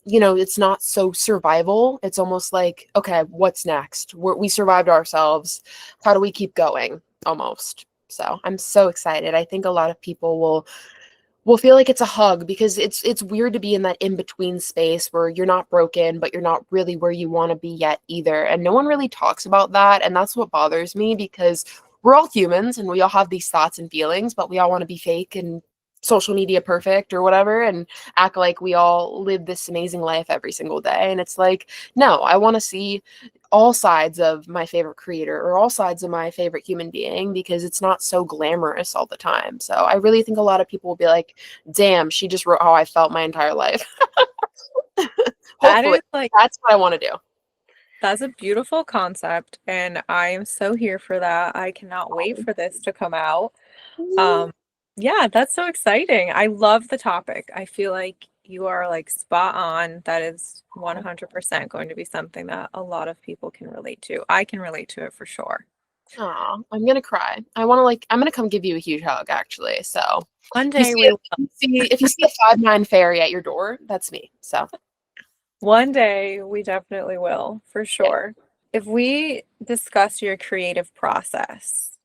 not so survival. It's almost like, okay, what's next? We survived ourselves. How do we keep going? Almost. So I'm so excited. I think a lot of people will feel like it's a hug, because it's weird to be in that in-between space where you're not broken, but you're not really where you want to be yet either. And no one really talks about that. And that's what bothers me, because we're all humans and we all have these thoughts and feelings, but we all want to be fake and social media perfect or whatever, and act like we all live this amazing life every single day. And it's like, no, I want to see all sides of my favorite creator, or all sides of my favorite human being, because it's not so glamorous all the time. So I really think a lot of people will be like, damn, she just wrote how I felt my entire life. That Hopefully is like, that's what I want to do. that's a beautiful concept, and I am so here for that. I cannot wait for this to come out. Um, yeah, that's so exciting. I love the topic. I feel like you are like spot on. That is 100% going to be something that a lot of people can relate to. I can relate to it for sure. Aw, I'm gonna cry. I'm gonna come give you a huge hug, actually. So One if you day see we if you see a 5'9" fairy at your door, that's me. So One day we definitely will, for yeah. sure. If we discuss your creative process,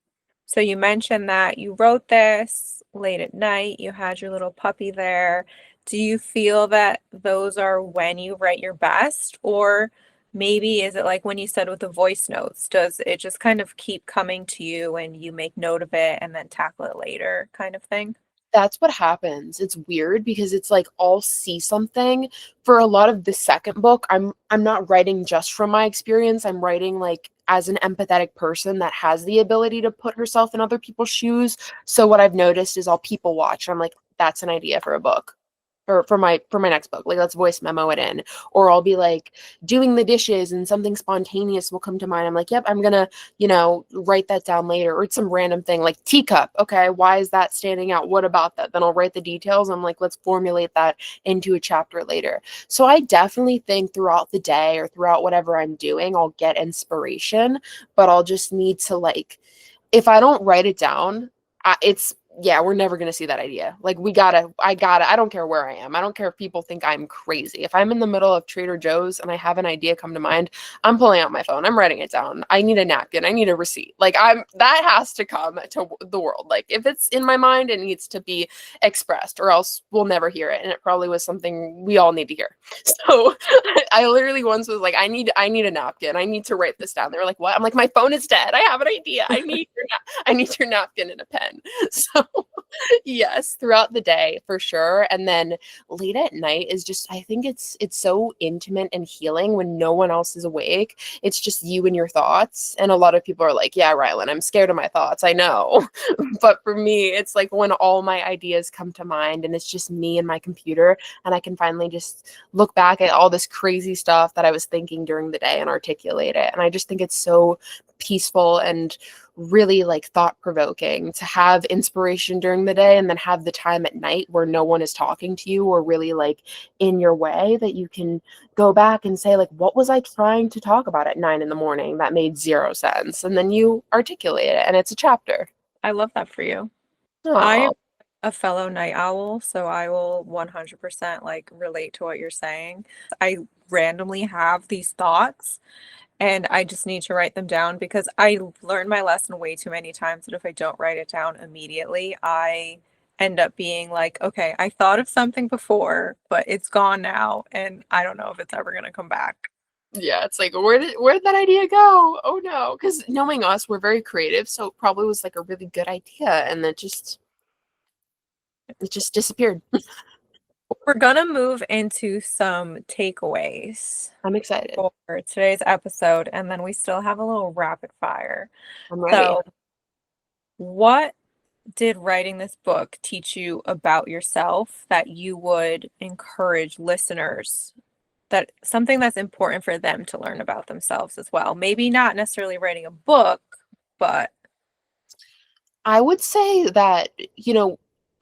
so you mentioned that you wrote this late at night, you had your little puppy there. Do you feel that those are when you write your best, or maybe is it like when you said with the voice notes, does it just kind of keep coming to you and you make note of it and then tackle it later kind of thing? That's what happens. It's weird because it's like I'll see something for a lot of the second book. I'm not writing just from my experience. I'm writing like as an empathetic person that has the ability to put herself in other people's shoes. So what I've noticed is I'll people watch. I'm like, that's an idea for a book. Or for my next book, like let's voice memo it in. Or I'll be like doing the dishes and something spontaneous will come to mind. I'm like, yep, I'm gonna, write that down later. Or it's some random thing like teacup. Okay, why is that standing out? What about that? Then I'll write the details. I'm like, let's formulate that into a chapter later. So I definitely think throughout the day or throughout whatever I'm doing, I'll get inspiration, but I'll just need to like, if I don't write it down, it's yeah, we're never going to see that idea. Like I don't care where I am. I don't care if people think I'm crazy. If I'm in the middle of Trader Joe's and I have an idea come to mind, I'm pulling out my phone. I'm writing it down. I need a napkin. I need a receipt. Like that has to come to the world. Like if it's in my mind, it needs to be expressed or else we'll never hear it. And it probably was something we all need to hear. So I literally once was like, I need a napkin. I need to write this down. They were like, what? I'm like, my phone is dead. I have an idea. I need your napkin and a pen. So yes, throughout the day for sure. And then late at night is just, I think it's so intimate and healing when no one else is awake. It's just you and your thoughts. And a lot of people are like, yeah, Rylan, I'm scared of my thoughts. I know. But for me, it's like when all my ideas come to mind and it's just me and my computer and I can finally just look back at all this crazy stuff that I was thinking during the day and articulate it. And I just think it's so peaceful and really like thought provoking to have inspiration during the day and then have the time at night where no one is talking to you or really like in your way that you can go back and say like, what was I trying to talk about at 9 a.m. that made zero sense? And then you articulate it and it's a chapter. I love that for you. I'm Oh, a fellow night owl, so I will 100% like relate to what you're saying. I randomly have these thoughts and I just need to write them down because I learned my lesson way too many times that if I don't write it down immediately, I end up being like, okay, I thought of something before, but it's gone now and I don't know if it's ever going to come back. yeah, it's like where did that idea go? Oh no, because knowing us, we're very creative, so it probably was like a really good idea, and it just disappeared. We're going to move into some takeaways I'm excited. for today's episode, and then we still have a little rapid fire. I'm ready. So, what did writing this book teach you about yourself that you would encourage listeners that something that's important for them to learn about themselves as well? Maybe not necessarily writing a book, but I would say that,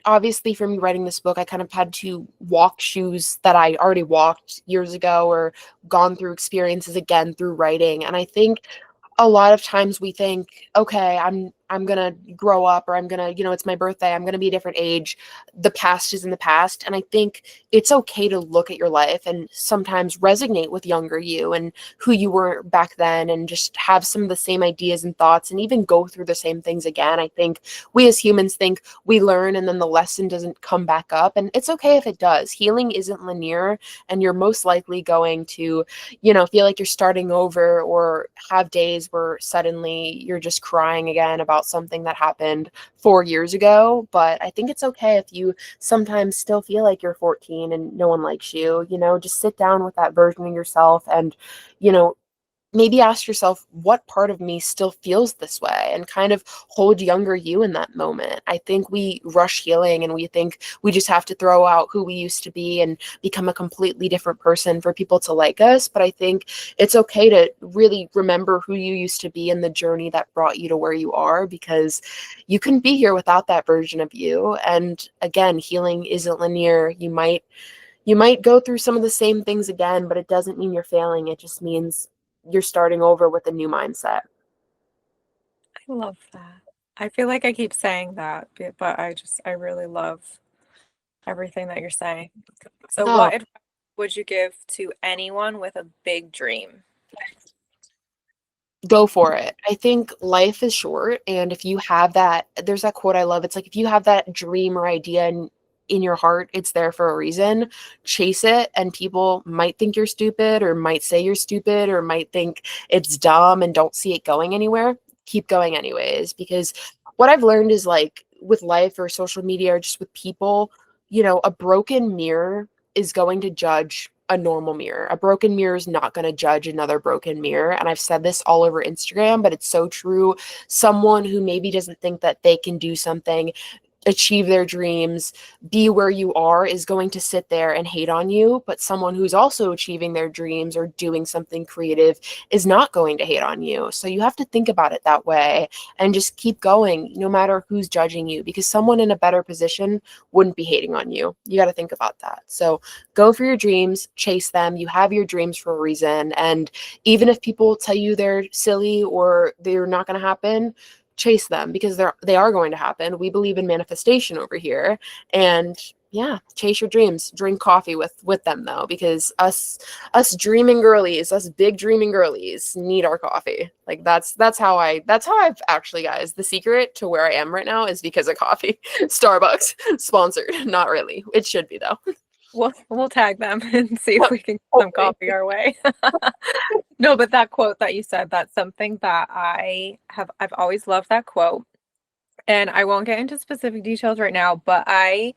obviously for me writing this book, I kind of had to walk shoes that I already walked years ago or gone through experiences again through writing. And I think a lot of times we think, okay, I'm gonna grow up or I'm gonna, it's my birthday, I'm gonna be a different age. The past is in the past. And I think it's okay to look at your life and sometimes resonate with younger you and who you were back then and just have some of the same ideas and thoughts and even go through the same things again. I think we as humans think we learn and then the lesson doesn't come back up. And it's okay if it does. Healing isn't linear, and you're most likely going to feel like you're starting over or have days where suddenly you're just crying again about something that happened 4 years ago. But I think it's okay if you sometimes still feel like you're 14 and no one likes you, just sit down with that version of yourself and, you know, maybe ask yourself what part of me still feels this way and kind of hold younger you in that moment. I think we rush healing and we think we just have to throw out who we used to be and become a completely different person for people to like us. But I think it's okay to really remember who you used to be and the journey that brought you to where you are, because you couldn't be here without that version of you. And again, healing isn't linear. You might go through some of the same things again, but it doesn't mean you're failing. It just means you're starting over with a new mindset. I love that. I feel like I keep saying that, but I really love everything that you're saying. So, Oh, what advice would you give to anyone with a big dream? go for it. I think life is short. And if you have that, there's that quote I love. It's like, if you have that dream or idea and in your heart, it's there for a reason. Chase it, and people might think you're stupid or might say you're stupid or might think it's dumb and don't see it going anywhere. Keep going anyways, because what I've learned is like with life or social media or just with people, a broken mirror is going to judge a normal mirror. A broken mirror is not going to judge another broken mirror. And I've said this all over Instagram, but it's so true. Someone who maybe doesn't think that they can do something, achieve their dreams, be where you are, is going to sit there and hate on you. But someone who's also achieving their dreams or doing something creative is not going to hate on you. So you have to think about it that way and just keep going no matter who's judging you, because someone in a better position wouldn't be hating on you. You got to think about that. So go for your dreams, chase them. You have your dreams for a reason. And even if people tell you they're silly or they're not going to happen, chase them, because they are going to happen. We believe in manifestation over here. And yeah, chase your dreams. Drink coffee with them though, because us dreaming girlies, us big dreaming girlies need our coffee. Like that's how I've actually, guys, the secret to where I am right now is because of coffee. Starbucks sponsored. Not really. It should be though. We'll tag them and see if we can get some coffee our way. No, but that quote that you said, that's something that I've always loved that quote. And I won't get into specific details right now, but I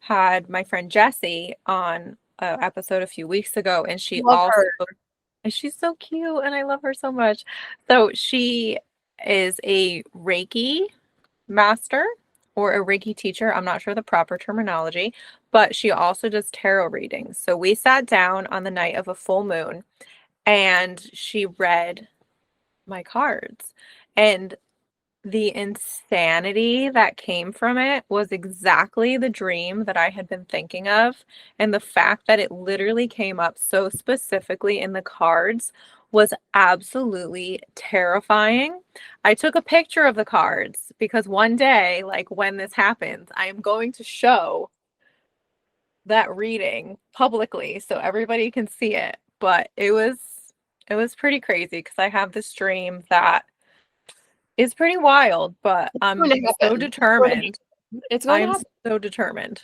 had my friend Jessie on an episode a few weeks ago, and she Love also, her. and she's so cute and I love her so much. So she is a Reiki master or a Reiki teacher. I'm not sure the proper terminology, but she also does tarot readings. So we sat down on the night of a full moon and she read my cards. And the insanity that came from it was exactly the dream that I had been thinking of. And the fact that it literally came up so specifically in the cards was absolutely terrifying. I took a picture of the cards because one day, like when this happens, I am going to show that reading publicly so everybody can see it. But it was pretty crazy because I have this dream that is pretty wild, but It's I'm going to so happen. determined. It's going to I'm happen. so determined.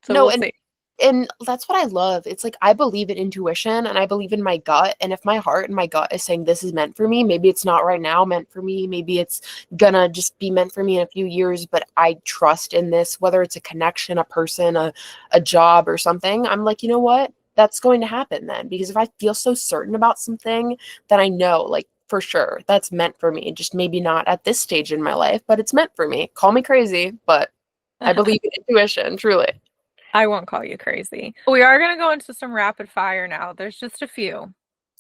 So No, we'll and see. that's what I love. It's like I believe in intuition and I believe in my gut. And if my heart and my gut is saying this is meant for me, maybe it's not right now meant for me. Maybe it's gonna just be meant for me in a few years, but I trust in this, whether it's a connection, a person, a job or something. I'm like, you know what? That's going to happen then. Because if I feel so certain about something, then I know, like, for sure that's meant for me. Just maybe not at this stage in my life, but it's meant for me. Call me crazy, but I believe in intuition, truly. I won't call you crazy. We are going to go into some rapid fire now. There's just a few. All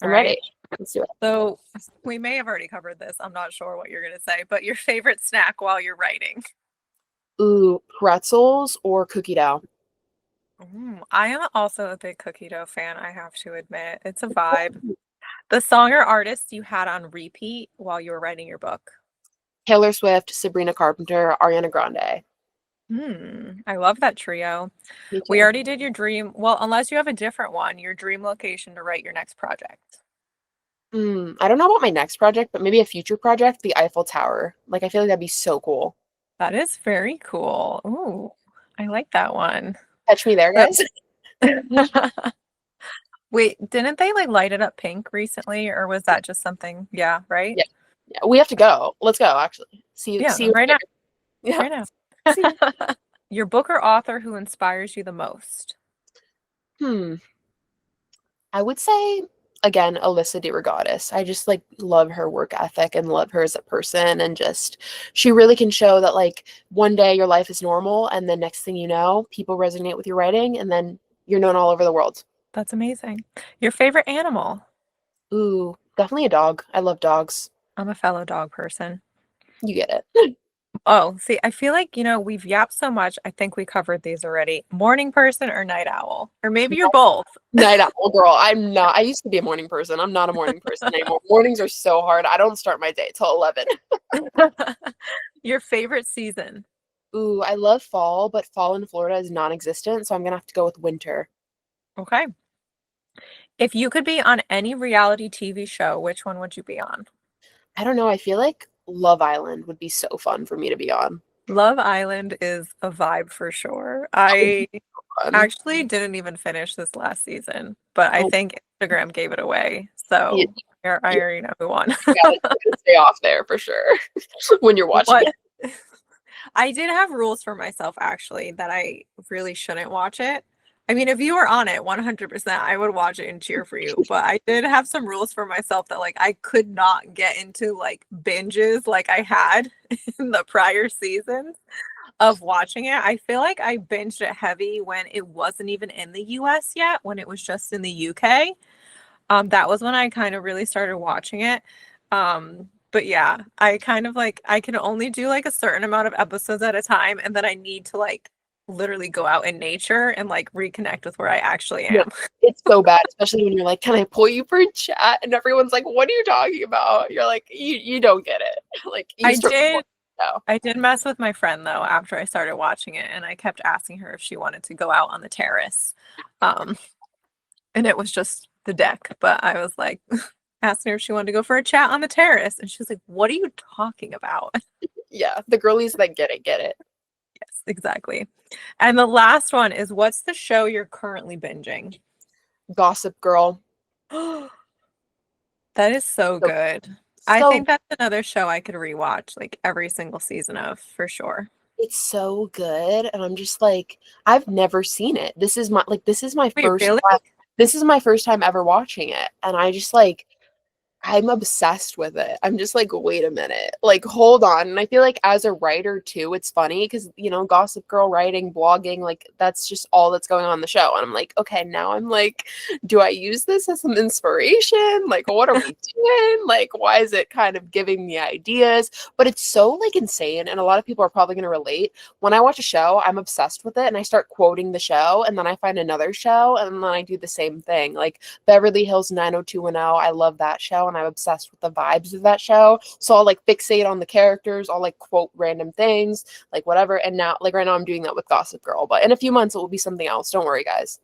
I'm right. ready. Let's do it. So we may have already covered this. I'm not sure what you're going to say, but your favorite snack while you're writing. Ooh, pretzels or cookie dough? I am also a big cookie dough fan, I have to admit. It's a vibe. The song or artist you had on repeat while you were writing your book. Taylor Swift, Sabrina Carpenter, Ariana Grande. I love that trio. Me We too. already did your dream. Well, unless you have a different one, your dream location to write your next project. I don't know about my next project, but maybe a future project, the Eiffel Tower. Like, I feel like that'd be so cool. That is very cool. Ooh, I like that one. Catch me there, guys. Wait, didn't they like light it up pink recently, or was that just something? Yeah, right? Yeah. Yeah, we have to go. Let's go, actually. Yeah, See you right now. later. Yeah. Right now. See you. Your book or author who inspires you the most? I would say, again, Alyssa DeRogatis. I just like love her work ethic and love her as a person, and just she really can show that like one day your life is normal and then next thing you know, people resonate with your writing and then you're known all over the world. That's amazing. Your favorite animal? Ooh, definitely a dog. I love dogs. I'm a fellow dog person. You get it. Oh, see, I feel like, we've yapped so much. I think we covered these already. Morning person or night owl? Or maybe you're both. Night owl girl. I'm not. I used to be a morning person. I'm not a morning person anymore. Mornings are so hard. I don't start my day till 11. Your favorite season? Ooh, I love fall, but fall in Florida is non-existent, so I'm gonna have to go with winter. Okay. If you could be on any reality TV show, which one would you be on? I don't know. I feel like Love Island would be so fun for me to be on. Love Island is a vibe for sure. I Fun. actually didn't even finish this last season, but I Oh, think Instagram gave it away. you, So I you already know who won. gotta stay off there for sure when you're watching What? it. I did have rules for myself actually that I really shouldn't watch it. I mean, if you were on it 100%, I would watch it and cheer for you. But I did have some rules for myself that like I could not get into like binges like I had in the prior seasons of watching it. I feel like I binged it heavy when it wasn't even in the US yet, when it was just in the UK. That was when I kind of really started watching it. But yeah, I kind of like I can only do like a certain amount of episodes at a time, and then I need to like literally go out in nature and like reconnect with where I actually No, am. it's so bad, especially when you're like, "Can I pull you for a chat?" And everyone's like, "What are you talking about?" You're like, "You don't get it." Like you I start. did No. I did mess with my friend though after I started watching it, and I kept asking her if she wanted to go out on the terrace. Um, and it was just the deck, but I was like asking her if she wanted to go for a chat on the terrace, and she was like, "What are you talking about?" Yeah, the girlies that get it get it. Yes, exactly. And the last one is what's the show you're currently binging? Gossip Girl. That is so So, good. I so think that's another show I could rewatch like every single season of for sure. it's so good, and I'm just like, I've never seen it. This is my Wait, first really? time. This is my first time ever watching it, and I just like I'm obsessed with it. I'm just like, wait a minute. Like, hold on. And I feel like as a writer too, it's funny because, Gossip Girl writing, blogging, like that's just all that's going on in the show. And I'm like, okay, now I'm like, do I use this as some inspiration? Like, what are we doing? Like, why is it kind of giving me ideas? But it's so like insane. And a lot of people are probably going to relate. When I watch a show, I'm obsessed with it and I start quoting the show and then I find another show and then I do the same thing. Like, Beverly Hills 90210. I love that show and I'm obsessed with the vibes of that show. So I'll like fixate on the characters, I'll like quote random things, like whatever. And now, like right now, I'm doing that with Gossip Girl, but in a few months, it will be something else. Don't worry, guys.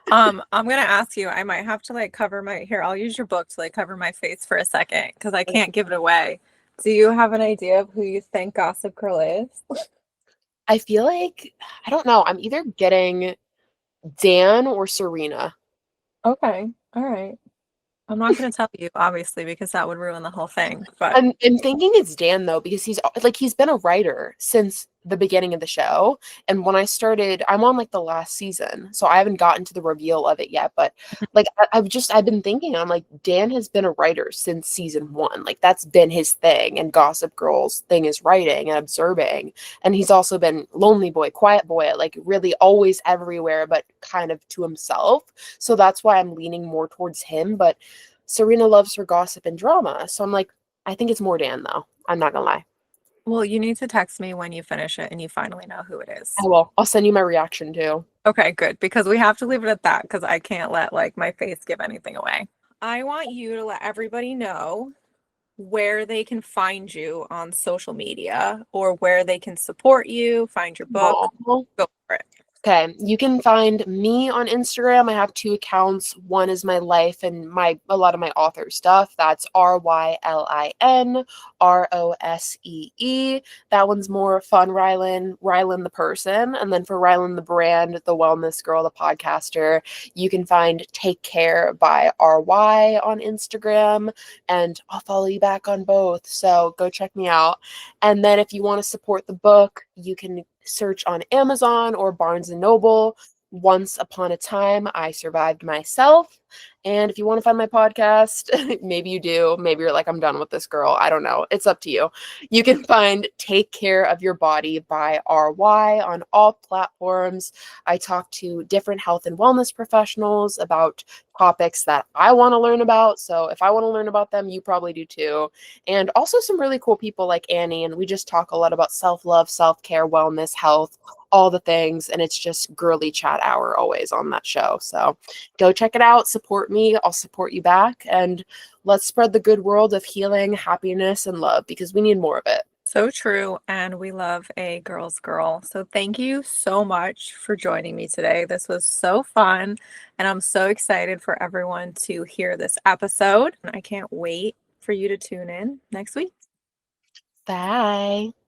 I'm gonna ask you, I might have to like cover my here, I'll use your book to like cover my face for a second because I can't give it away. Do you have an idea of who you think Gossip Girl is? I feel like, I don't know, I'm either getting Dan or Serena. Okay, all right. I'm not gonna tell you, obviously, because that would ruin the whole thing. But I'm thinking it's Dan though because he's been a writer since the beginning of the show. And when I started, I'm on like the last season, so I haven't gotten to the reveal of it yet. But like I've been thinking, I'm like Dan has been a writer since season one. Like that's been his thing, and Gossip Girl's thing is writing and observing. And he's also been lonely boy, quiet boy, like really always everywhere, but kind of to himself. So that's why I'm leaning more towards him. But Serena loves her gossip and drama. So I'm like, I think it's more Dan though. I'm not gonna lie. well, you need to text me when you finish it and you finally know who it is. I will. I'll send you my reaction too. Okay, good. Because we have to leave it at that because I can't let like my face give anything away. I want you to let everybody know where they can find you on social media or where they can support you, find your book. Aw. Go for it. Okay, you can find me on Instagram. I have two accounts. One is my life and a lot of my author stuff. That's RYLIN ROSEE. That one's more fun, Rylin the person. And then for Rylin the brand, the wellness girl, the podcaster, you can find Take Care by RY on Instagram. And I'll follow you back on both. So go check me out. And then if you want to support the book, you can search on Amazon or Barnes and Noble. Once Upon a Time, I Survived Myself. And if you want to find my podcast, maybe you do. Maybe you're like, I'm done with this girl. I don't know. It's up to you. You can find Take Care of Your Body by RY on all platforms. I talk to different health and wellness professionals about topics that I want to learn about. So if I want to learn about them, you probably do too. And also some really cool people like Annie. And we just talk a lot about self-love, self-care, wellness, health, all the things. And it's just girly chat hour always on that show. So go check it out. Support me. I'll support you back. And let's spread the good world of healing, happiness, and love because we need more of it. So true. And we love a girl's girl. So thank you so much for joining me today. This was so fun. And I'm so excited for everyone to hear this episode. And I can't wait for you to tune in next week. Bye.